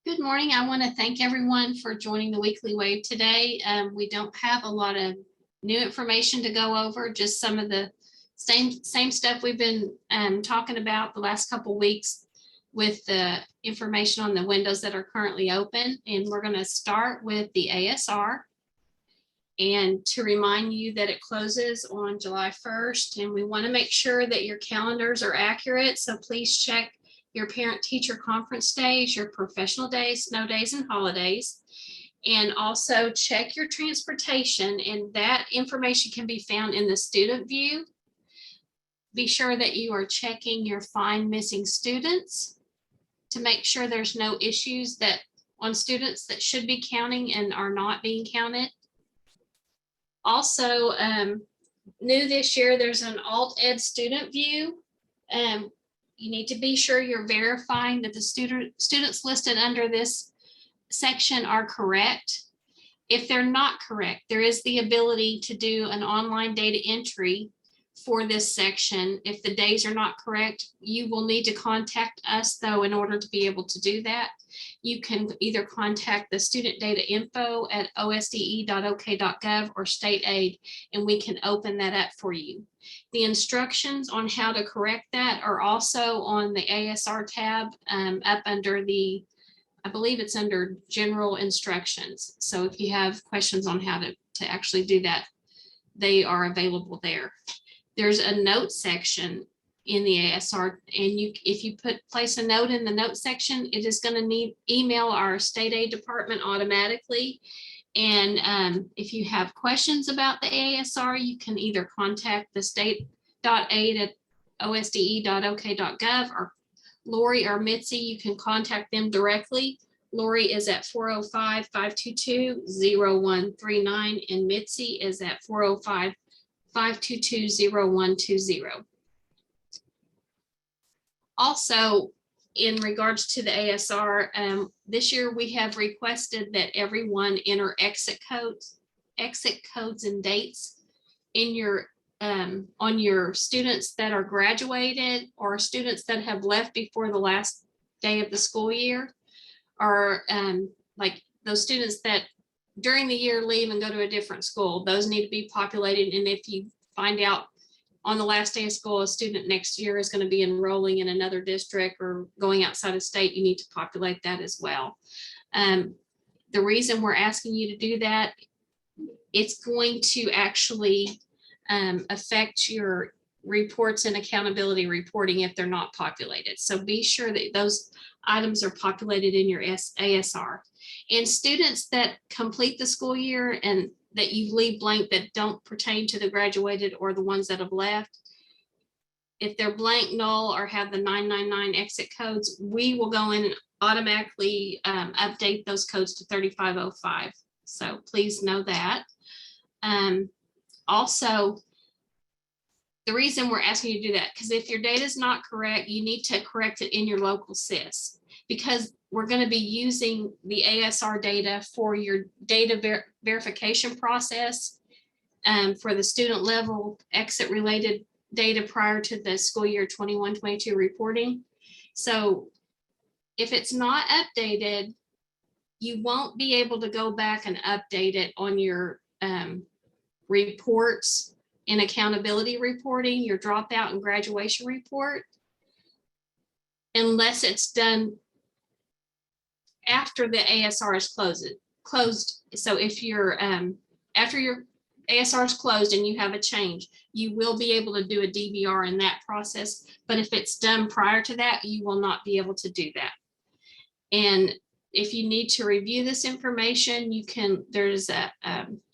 Good morning. I want to thank everyone for joining the weekly wave today. We don't have a lot of new information to go over, just some of the same stuff we've been talking about the last couple weeks with the information on the windows that are currently open. And we're going to start with the ASR. And to remind you that it closes on July 1st, and we want to make sure that your calendars are accurate. So please check your parent-teacher conference days, your professional days, snow days, and holidays. And also check your transportation, and that information can be found in the student view. Be sure that you are checking your find missing students to make sure there's no issues that on students that should be counting and are not being counted. Also, new this year, there's an alt ed student view. You need to be sure you're verifying that the students listed under this section are correct. If they're not correct, there is the ability to do an online data entry for this section. If the days are not correct, you will need to contact us though in order to be able to do that. You can either contact the student data info at osde.ok.gov or state aid, and we can open that up for you. The instructions on how to correct that are also on the ASR tab up under the, I believe it's under general instructions. So if you have questions on how to actually do that, they are available there. There's a note section in the ASR, and if you place a note in the note section, it is going to email our state aid department automatically. And if you have questions about the ASR, you can either contact the state.aid at osde.ok.gov, or Lori or Mitzi, you can contact them directly. Lori is at 405-522-0139, and Mitzi is at 405-522-0120. Also, in regards to the ASR, this year we have requested that everyone enter exit codes and dates in your on your students that are graduated or students that have left before the last day of the school year, or like those students that during the year leave and go to a different school. Those need to be populated, and if you find out on the last day of school a student next year is going to be enrolling in another district or going outside of state, you need to populate that as well. The reason we're asking you to do that, it's going to actually affect your reports and accountability reporting if they're not populated. So be sure that those items are populated in your ASR. And students that complete the school year and that you leave blank that don't pertain to the graduated or the ones that have left, if they're blank, null, or have the 999 exit codes, we will go in and automatically update those codes to 3505. So please know that. Also, the reason we're asking you to do that, because if your data is not correct, you need to correct it in your local SIS, because we're going to be using the ASR data for your data verification process for the student level exit related data prior to the school year 21-22 reporting. So if it's not updated, you won't be able to go back and update it on your reports in accountability reporting, your dropout and graduation report, unless it's done after the ASR is closed. So if you're after your ASR is closed and you have a change, you will be able to do a DVR in that process. But if it's done prior to that, you will not be able to do that. And if you need to review this information, you can, there's a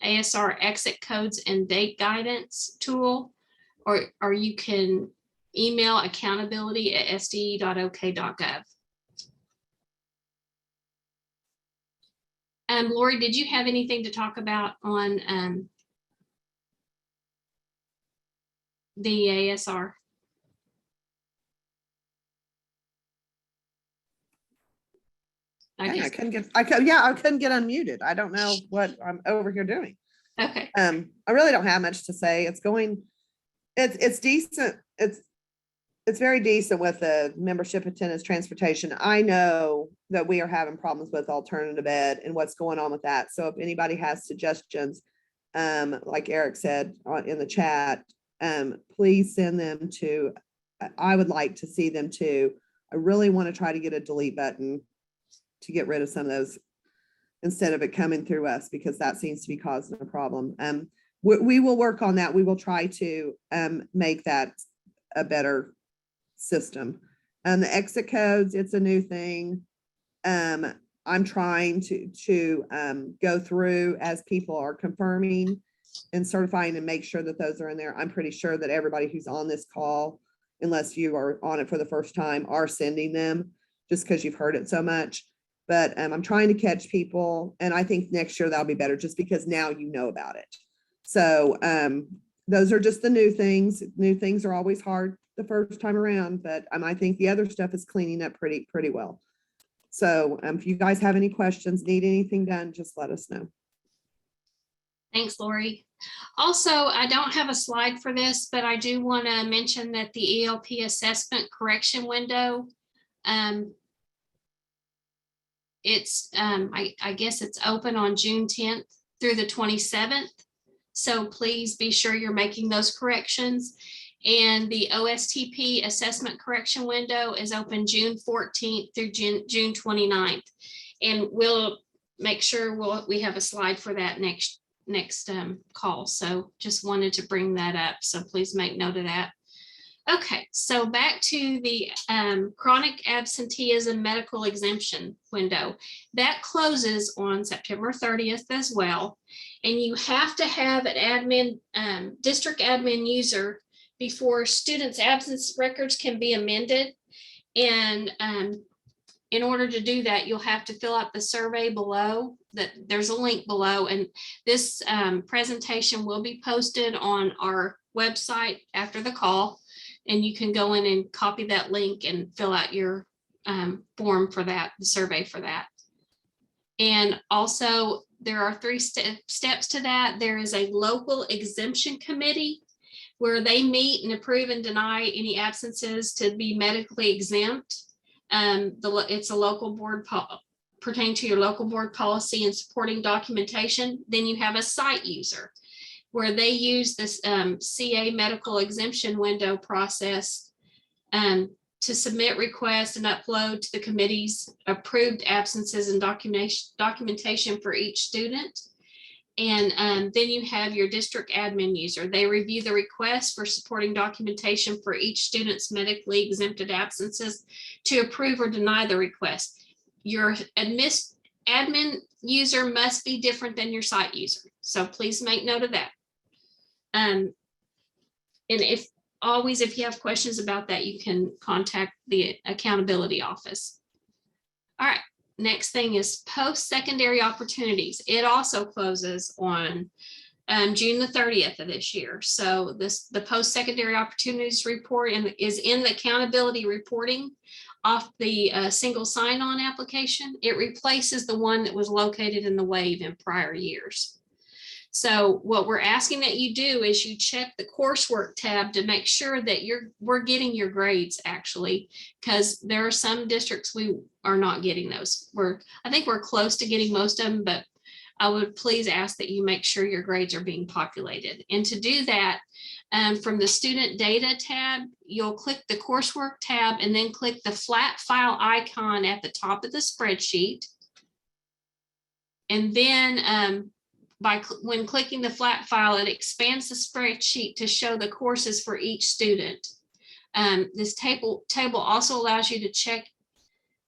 ASR exit codes and date guidance tool, or you can email accountability@sde.ok.gov. Lori, did you have anything to talk about on the ASR? I couldn't get unmuted. I don't know what I'm over here doing. Okay. I really don't have much to say. It's decent. it's very decent with the membership, attendance, transportation. I know that we are having problems with alternative ed and what's going on with that. So if anybody has suggestions, like Eric said in the chat, please send them to, I would like to see them too. I really want to try to get a delete button to get rid of some of those instead of it coming through us, because that seems to be causing a problem. We will work on that. We will try to make that a better system. And the exit codes, it's a new thing. I'm trying to go through as people are confirming and certifying and make sure that those are in there. I'm pretty sure that everybody who's on this call, unless you are on it for the first time, are sending them just because you've heard it so much. But I'm trying to catch people, and I think next year that'll be better just because now you know about it. So those are just the new things. New things are always hard the first time around, but I think the other stuff is cleaning up pretty well. So if you guys have any questions, need anything done, just let us know. Thanks, Lori. Also, I don't have a slide for this, but I do want to mention that the ELP assessment correction window, I guess it's open on June 10th through the 27th. So please be sure you're making those corrections. And the OSTP assessment correction window is open June 14th through June 29th. And we'll make sure we have a slide for that next call. So just wanted to bring that up. So please make note of that. Okay, so back to the chronic absenteeism medical exemption window. That closes on September 30th as well. And you have to have an admin, district admin user before students' absence records can be amended. And in order to do that, you'll have to fill out the survey below. That there's a link below, and this presentation will be posted on our website after the call, and you can go in and copy that link and fill out your form for that, the survey for that. And also there are 3 steps to that. There is a local exemption committee where they meet and approve and deny any absences to be medically exempt. It's a local board pertaining to your local board policy and supporting documentation. Then you have a site user where they use this CA medical exemption window process to submit requests and upload to the committee's approved absences and documentation for each student. And then you have your district admin user. They review the request for supporting documentation for each student's medically exempted absences to approve or deny the request. Your admin user must be different than your site user. So please make note of that. And if you have questions about that, you can contact the accountability office. All right. Next thing is post-secondary opportunities. It also closes on June the 30th of this year. So the post-secondary opportunities report is in the accountability reporting off the single sign-on application. It replaces the one that was located in the wave in prior years. So what we're asking that you do is you check the coursework tab to make sure that we're getting your grades, actually, because there are some districts we are not getting those. I think we're close to getting most of them, but I would please ask that you make sure your grades are being populated. And to do that, from the student data tab, you'll click the coursework tab and then click the flat file icon at the top of the spreadsheet. And then when clicking the flat file, it expands the spreadsheet to show the courses for each student. This table also allows you to check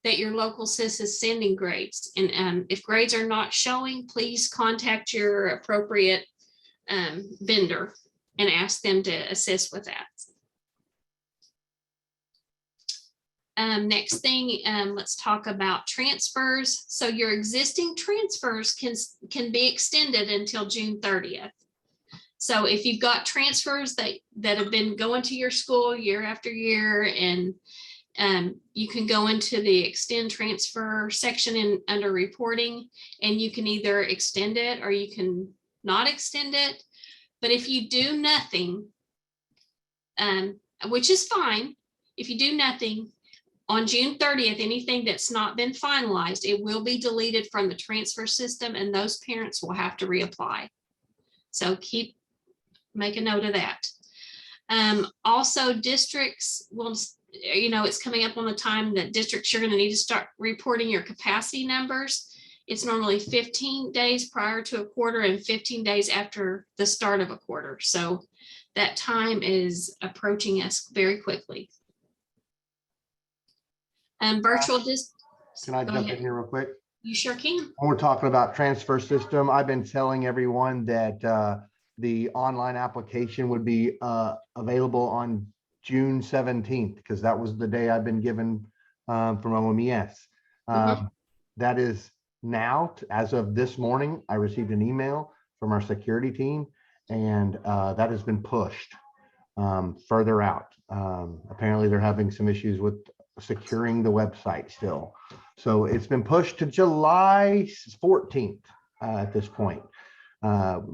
that your local SIS is sending grades. And if grades are not showing, please contact your appropriate vendor and ask them to assist with that. Next thing, let's talk about transfers. So your existing transfers can be extended until June 30th. So if you've got transfers that have been going to your school year after year, and you can go into the extend transfer section under reporting, and you can either extend it or you can not extend it. But if you do nothing, which is fine, if you do nothing, on June 30th, anything that's not been finalized, it will be deleted from the transfer system and those parents will have to reapply. So make a note of that. Also, districts will, it's coming up on the time that districts, you're going to need to start reporting your capacity numbers. It's normally 15 days prior to a quarter and 15 days after the start of a quarter. So that time is approaching us very quickly. Virtual Can I jump in here real quick? You sure can. When we're talking about transfer system, I've been telling everyone that the online application would be available on June 17th, because that was the day I've been given from OMES. That is now, as of this morning, I received an email from our security team, and that has been pushed further out. Apparently they're having some issues with securing the website still. So it's been pushed to July 14th at this point,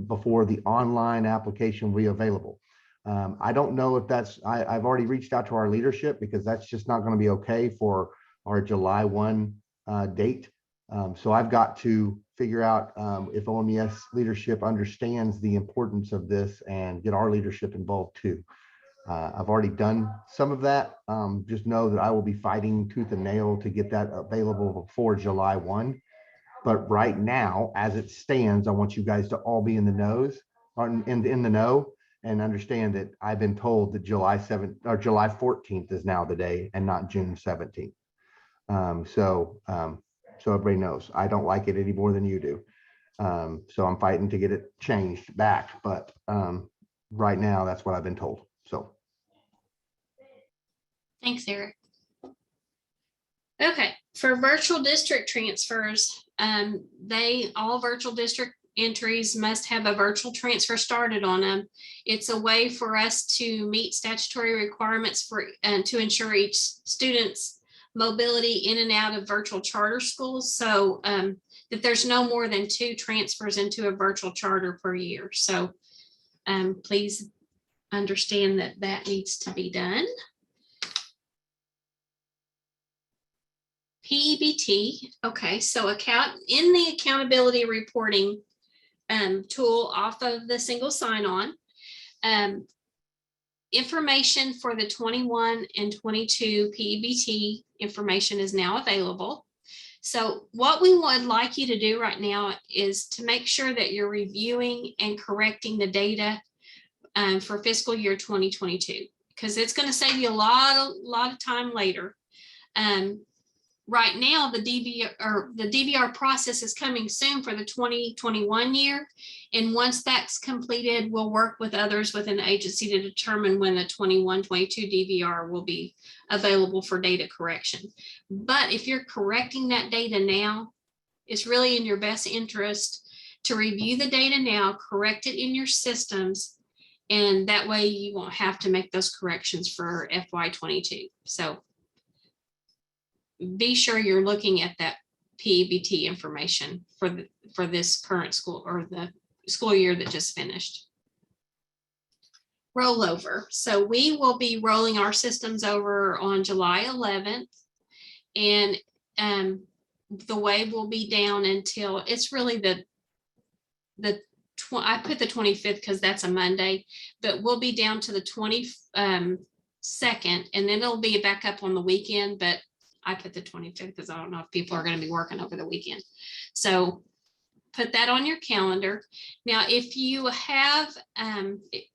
before the online application will be available. I don't know if that's, I've already reached out to our leadership, because that's just not going to be okay for our July 1 date. So I've got to figure out if OMES leadership understands the importance of this and get our leadership involved too. I've already done some of that. Just know that I will be fighting tooth and nail to get that available before July 1. But right now, as it stands, I want you guys to all be in the know and understand that I've been told that July 7th or July 14th is now the day and not June 17th. So everybody knows I don't like it any more than you do. So I'm fighting to get it changed back. But right now, that's what I've been told. So. Thanks, Eric. Okay, for virtual district transfers, all virtual district entries must have a virtual transfer started on them. It's a way for us to meet statutory requirements and to ensure each student's mobility in and out of virtual charter schools. So that there's no more than 2 transfers into a virtual charter per year. So please understand that that needs to be done. PEBT, okay, so in the accountability reporting tool off of the single sign-on, information for the 21 and 22 PEBT information is now available. So what we would like you to do right now is to make sure that you're reviewing and correcting the data for fiscal year 2022, because it's going to save you a lot of time later. Right now, the DVR process is coming soon for the 2021 year. And once that's completed, we'll work with others within the agency to determine when the 21-22 DVR will be available for data correction. But if you're correcting that data now, it's really in your best interest to review the data now, correct it in your systems, and that way you won't have to make those corrections for FY22. So be sure you're looking at that PEBT information for this current school or the school year that just finished. Rollover. So we will be rolling our systems over on July 11th, and the wave will be down until it's really I put the 25th because that's a Monday, but we'll be down to the 22nd, and then it'll be back up on the weekend. But I put the 25th because I don't know if people are going to be working over the weekend. So put that on your calendar. Now, if you have,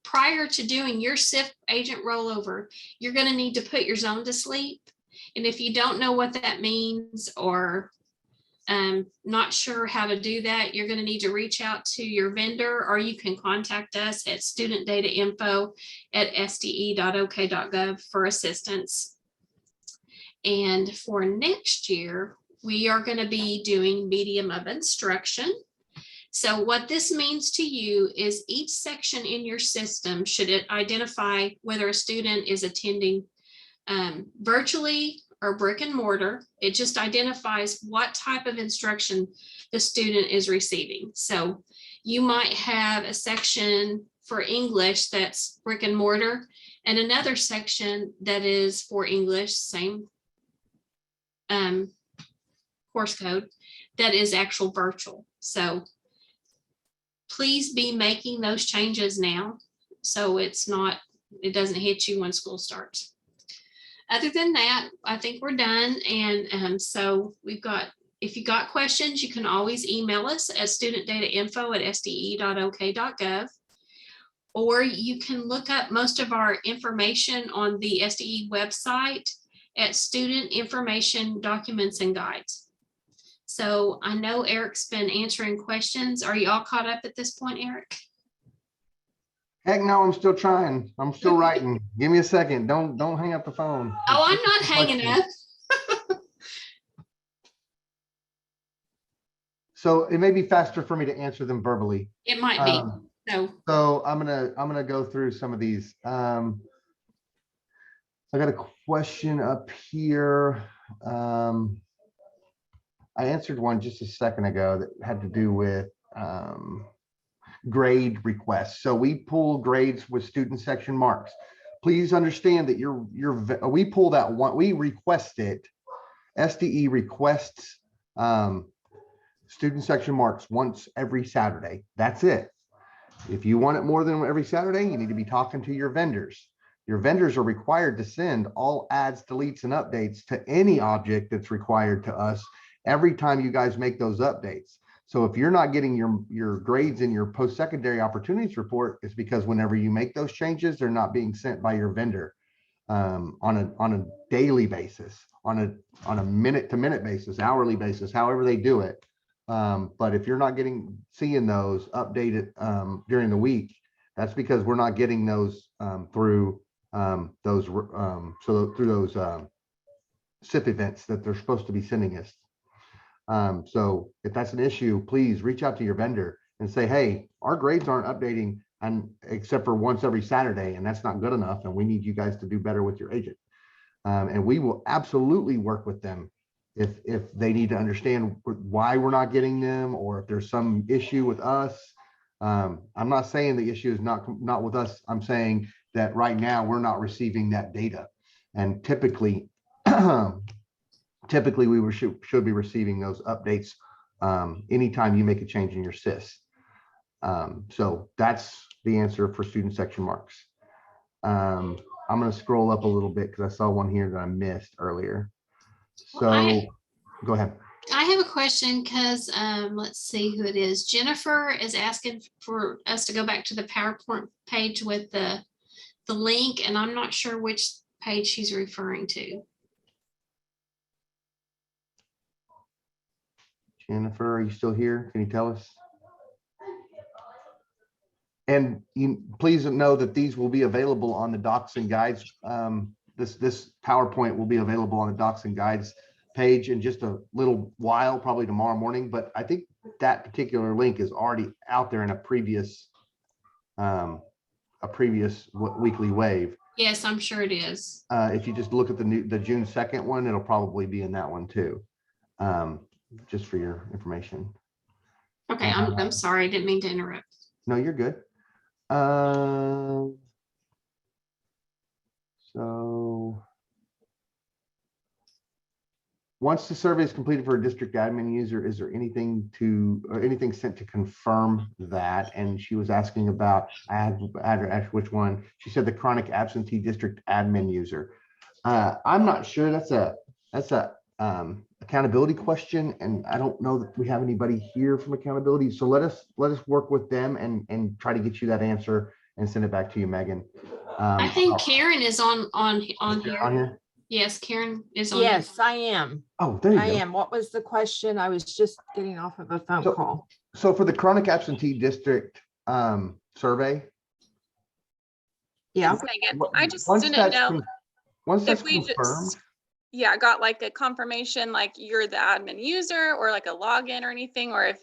prior to doing your SIF agent rollover, you're going to need to put your zone to sleep. And if you don't know what that means or not sure how to do that, you're going to need to reach out to your vendor, or you can contact us at studentdatainfo@sde.ok.gov for assistance. And for next year, we are going to be doing medium of instruction. So what this means to you is each section in your system should identify whether a student is attending virtually or brick and mortar. It just identifies what type of instruction the student is receiving. So you might have a section for English that's brick and mortar, and another section that is for English, same course code, that is actual virtual. So please be making those changes now, so it doesn't hit you when school starts. Other than that, I think we're done. And so if you got questions, you can always email us at studentdatainfo@sde.ok.gov, or you can look up most of our information on the SDE website at Student Information Documents and Guides. So I know Eric's been answering questions. Are you all caught up at this point, Eric? Heck no, I'm still trying. I'm still writing. Give me a second. Don't hang up the phone. Oh, I'm not hanging up. So it may be faster for me to answer them verbally. It might be. So I'm gonna go through some of these. I got a question up here. I answered one just a second ago that had to do with grade requests. So we pull grades with student section marks. Please understand that we pull that one, we request it. SDE requests student section marks once every Saturday. That's it. If you want it more than every Saturday, you need to be talking to your vendors. Your vendors are required to send all adds, deletes, and updates to any object that's required to us every time you guys make those updates. So if you're not getting your grades in your post-secondary opportunities report, it's because whenever you make those changes, they're not being sent by your vendor on a daily basis, on a minute-to-minute basis, hourly basis, however they do it. But if you're not seeing those updated during the week, that's because we're not getting those through those SIP events that they're supposed to be sending us. So if that's an issue, please reach out to your vendor and say, hey, our grades aren't updating except for once every Saturday, and that's not good enough, and we need you guys to do better with your agent. And we will absolutely work with them if they need to understand why we're not getting them, or if there's some issue with us. I'm not saying the issue is not with us. I'm saying that right now we're not receiving that data, and typically we should be receiving those updates anytime you make a change in your SIS. So that's the answer for student section marks. I'm going to scroll up a little bit because I saw one here that I missed earlier. So go ahead. I have a question because let's see who it is. Jennifer is asking for us to go back to the PowerPoint page with the link, and I'm not sure which page she's referring to. Jennifer, are you still here? Can you tell us? And please know that these will be available on the docs and guides. This PowerPoint will be available on the docs and guides page in just a little while, probably tomorrow morning. But I think that particular link is already out there in a previous weekly wave. Yes, I'm sure it is. If you just look at the June 2nd one, it'll probably be in that one too. Just for your information. Okay, I'm sorry, I didn't mean to interrupt. No, you're good. So once the survey is completed for a district admin user, is there anything sent to confirm that? And she was asking about which one. She said the chronic absentee district admin user. I'm not sure. That's a accountability question, and I don't know that we have anybody here from accountability. So let us work with them and try to get you that answer and send it back to you, Megan. I think Karen is on here. Yes, Karen is on. Yes, I am. Oh, there you go. I am. What was the question? I was just getting off of a phone call. So for the chronic absentee district survey. Yeah. Megan, I just didn't know Once that's if we confirmed. just got like a confirmation, like you're the admin user or like a login or anything, or if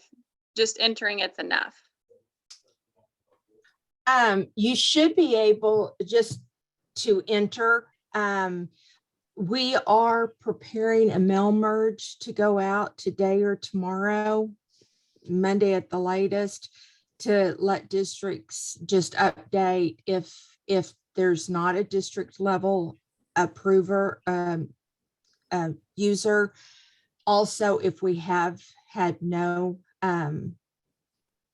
just entering it's enough. You should be able just to enter. We are preparing a mail merge to go out today or tomorrow, Monday at the latest, to let districts just update if there's not a district level approver, user. Also, if we have had no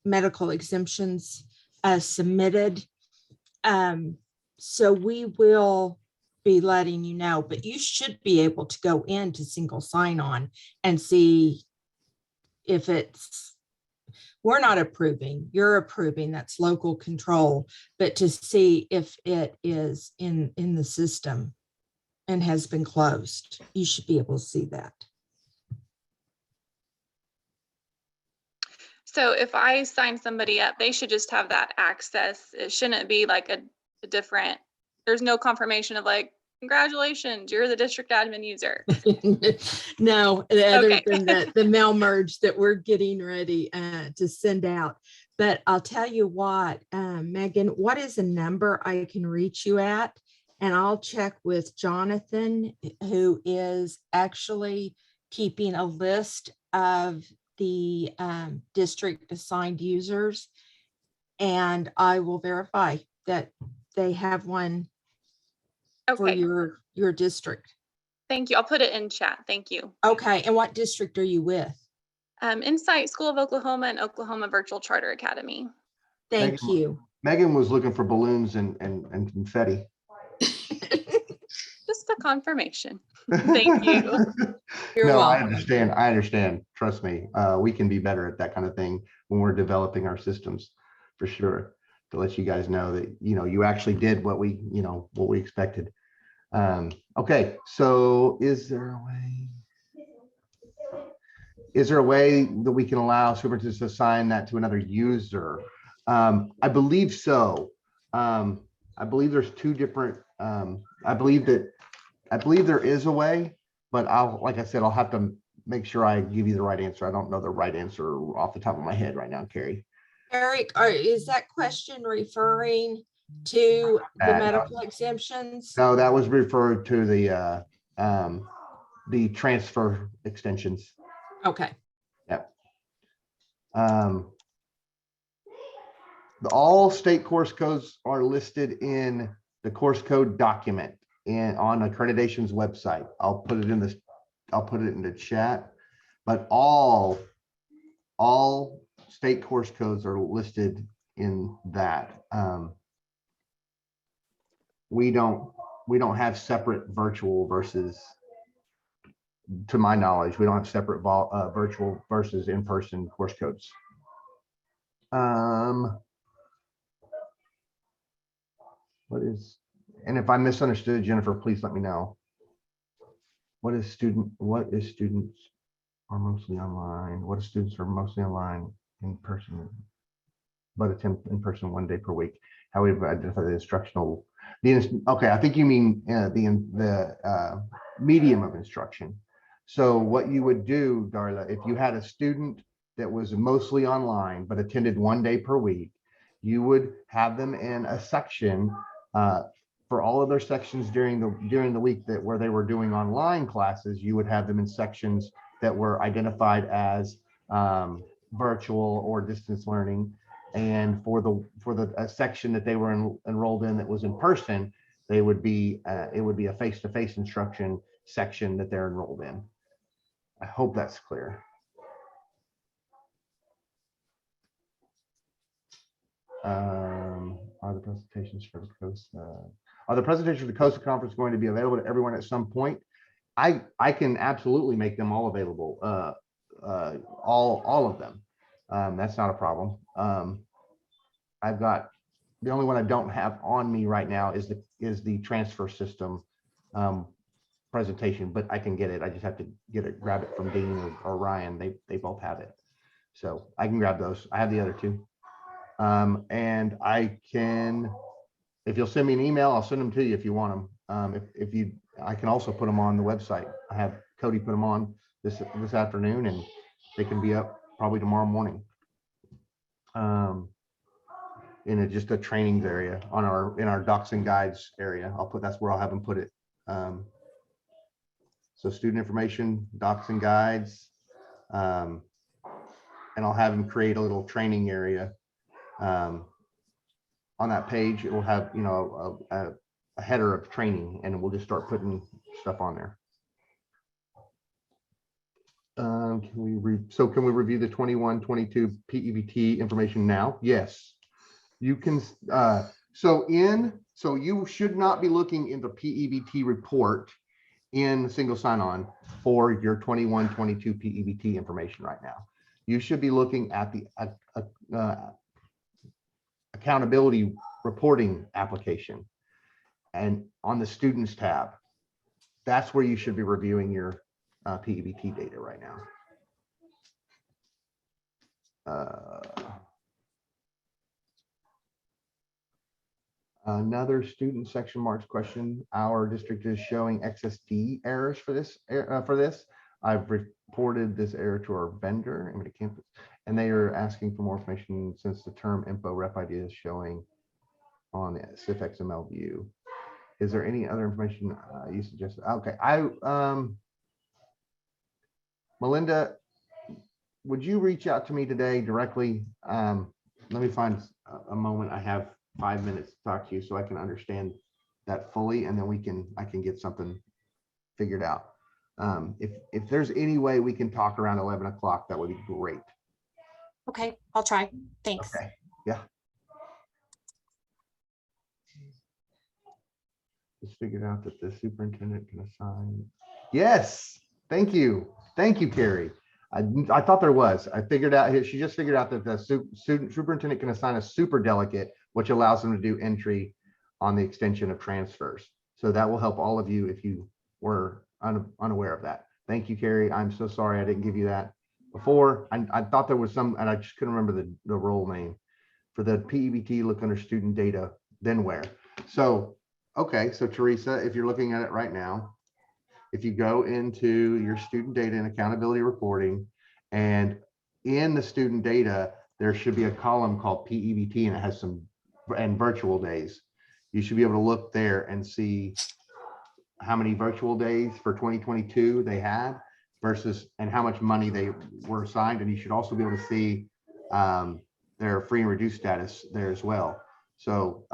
medical exemptions submitted. So we will be letting you know, but you should be able to go into single sign-on and see if it's, we're not approving, you're approving, that's local control, but to see if it is in the system and has been closed, you should be able to see that. So if I sign somebody up, they should just have that access. It shouldn't be like a different, there's no confirmation of like, congratulations, you're the district admin user. No, other Okay. than the mail merge that we're getting ready to send out. But I'll tell you what, Megan, what is a number I can reach you at? And I'll check with Jonathan, who is actually keeping a list of the district assigned users. And I will verify that they have one for Okay, your district. thank you. I'll put it in chat. Thank you. Okay, and what district are you with? Insight School of Oklahoma and Oklahoma Virtual Charter Academy. Thank Megan. you. Megan was looking for balloons and confetti. Just a confirmation. Thank you. You're No, I welcome. understand. I understand. Trust me. We can be better at that kind of thing when we're developing our systems, for sure. To let you guys know that, you actually did what we expected. Okay, so is there a way that we can allow superintendents to assign that to another user? I believe so. I believe there's two different, I believe there is a way, but like I said, I'll have to make sure I give you the right answer. I don't know the right answer off the top of my head right now, Carrie. Eric, is that question referring to the medical exemptions? No, that was referred to the transfer extensions. Okay. Yep. All state course codes are listed in the course code document and on accreditation's website. I'll put it in the chat, but all state course codes are listed in that. We don't have separate virtual versus, to my knowledge, we don't have separate virtual versus in-person course codes. And if I misunderstood, Jennifer, please let me know. What is students are mostly online? What is students are mostly online in person, but attend in person 1 day per week? How we identify the instructional, okay, I think you mean the medium of instruction. So what you would do, Darla, if you had a student that was mostly online, but attended 1 day per week, you would have them in a section for all of their sections during the week where they were doing online classes. You would have them in sections that were identified as virtual or distance learning. And for the section that they were enrolled in that was in person, it would be a face-to-face instruction section that they're enrolled in. I hope that's clear. Are the presentations for the COSA conference going to be available to everyone at some point? I can absolutely make them all available, all of them. That's not a problem. I've got, the only one I don't have on me right now is the transfer system presentation, but I can get it. I just have to grab it from Dean or Ryan. They both have it. So I can grab those. I have the other two. And I can, if you'll send me an email, I'll send them to you if you want them. I can also put them on the website. I have Cody put them on this afternoon, and they can be up probably tomorrow morning. In just a trainings area in our docs and guides area. That's where I'll have them put it. So student information, docs and guides, and I'll have them create a little training area on that page, it will have, you know, a header of training, and we'll just start putting stuff on there. Can we review the 21-22 PEBT information now? Yes, you can. So you should not be looking in the PEBT report in single sign-on for your 21-22 PEBT information right now. You should be looking at the accountability reporting application, and on the students tab, that's where you should be reviewing your PEBT data right now. Another student section marks question. Our district is showing XSD errors for this. I've reported this error to our vendor in the campus, and they are asking for more information since the term info rep ID is showing on the CIF XML view. Is there any other information you suggested? Okay, Melinda, would you reach out to me today directly? Let me find a moment. I have 5 minutes to talk to you so I can understand that fully, and then I can get something figured out. If there's any way we can talk around 11 o'clock, that would be great. Okay, I'll try. Thanks. Okay, yeah. Just figured out that the superintendent can assign. Yes, thank you. Thank you, Carrie. I thought there was. I figured out, she just figured out that the superintendent can assign a super delegate, which allows them to do entry on the extension of transfers. So that will help all of you if you were unaware of that. Thank you, Carrie. I'm so sorry I didn't give you that before. I thought there was some, and I just couldn't remember the role name. For the PEBT, look under student data, then where. So, okay, so Teresa, if you're looking at it right now, if you go into your student data and accountability reporting, and in the student data, there should be a column called PEBT, and it has some virtual days. You should be able to look there and see how many virtual days for 2022 they had versus, and how much money they were assigned. And you should also be able to see their free and reduced status there as well. So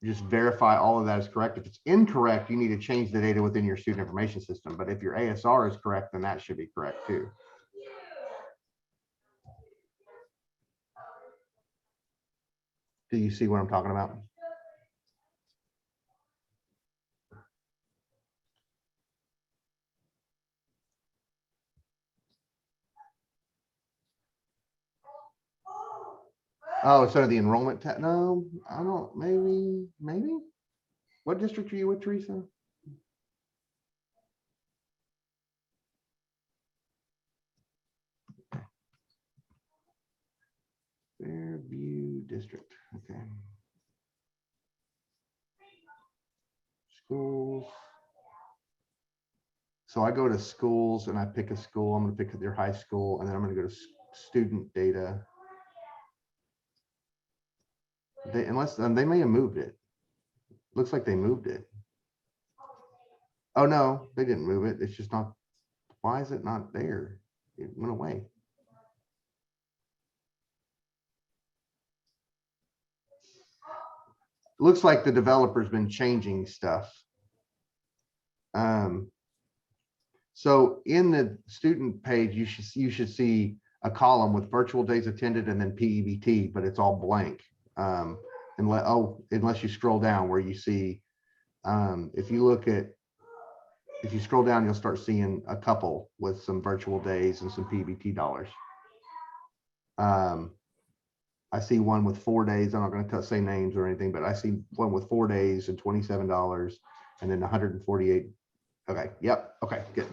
just verify all of that is correct. If it's incorrect, you need to change the data within your student information system. But if your ASR is correct, then that should be correct too. Do you see what I'm talking about? Oh, it's under the enrollment tab. No, I don't. Maybe. What district are you with, Teresa? Fairview District. Okay. Schools. So I go to schools and I pick a school. I'm going to pick their high school, and then I'm going to go to student data. Unless they may have moved it. Looks like they moved it. Oh no, they didn't move it. It's just not. Why is it not there? It went away. Looks like the developer's been changing stuff. So in the student page, you should see a column with virtual days attended and then PEBT, but it's all blank. Unless you scroll down where you see, if you scroll down, you'll start seeing a couple with some virtual days and some PEBT dollars. I see one with 4 days. I'm not going to say names or anything, but I see one with 4 days and $27 and then 148. Okay. Yep. Okay, good.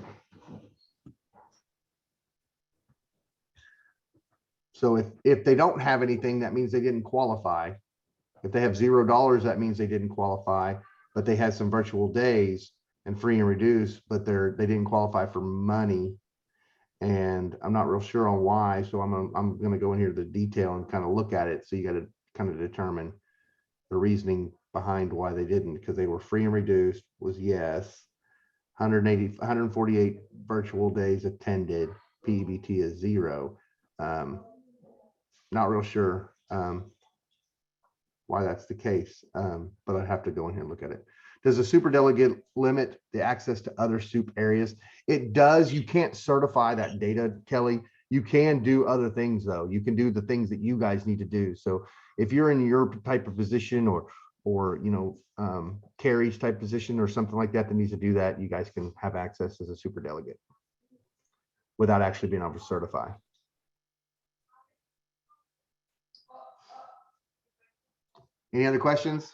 So if they don't have anything, that means they didn't qualify. If they have $0, that means they didn't qualify, but they had some virtual days and free and reduced, but they didn't qualify for money. And I'm not real sure on why. So I'm going to go in here to the detail and kind of look at it. So you got to kind of determine the reasoning behind why they didn't, because they were free and reduced was yes. 148 virtual days attended, PEBT is 0. Not real sure. why that's the case. But I'd have to go in here and look at it. Does a superdelegate limit the access to other soup areas? It does. You can't certify that data, Kelly. You can do other things though. You can do the things that you guys need to do. So if you're in your type of position or Carrie's type position or something like that needs to do that, you guys can have access as a superdelegate without actually being able to certify. Any other questions?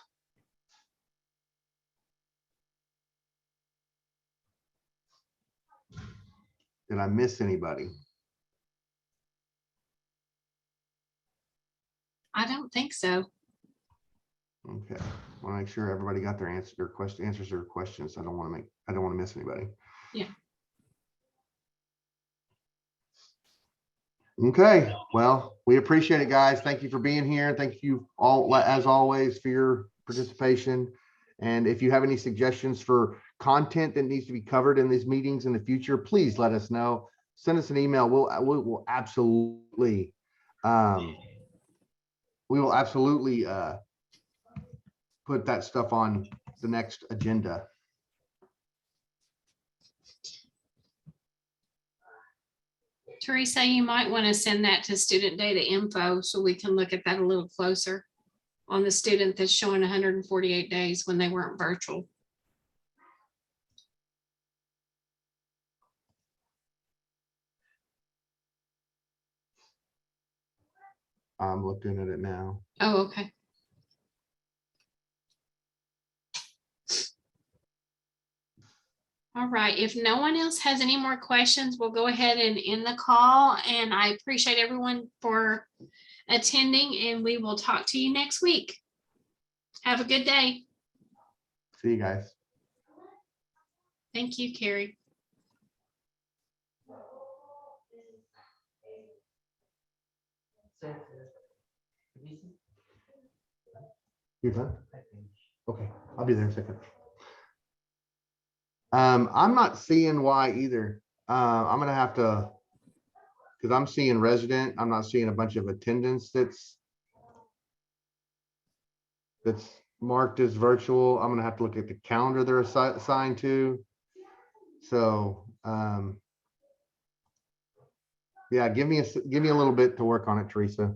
Did I miss anybody? I don't think so. Okay, want to make sure everybody got their answers to their questions. I don't want to miss anybody. Yeah. Okay, well, we appreciate it, guys. Thank you for being here. Thank you all, as always, for your participation. And if you have any suggestions for content that needs to be covered in these meetings in the future, please let us know. Send us an email. We will absolutely put that stuff on the next agenda. Teresa, you might want to send that to student data info so we can look at that a little closer on the student that's showing 148 days when they weren't virtual. I'm looking at it now. Oh, okay. All right, if no one else has any more questions, we'll go ahead and end the call. And I appreciate everyone for attending, and we will talk to you next week. Have a good day. See you guys. Thank you, Carrie. You're done? Okay, I'll be there in a second. I'm not seeing why either. I'm gonna have to, because I'm seeing resident, I'm not seeing a bunch of attendance that's marked as virtual. I'm gonna have to look at the calendar they're assigned to. So yeah, give me a little bit to work on it, Teresa.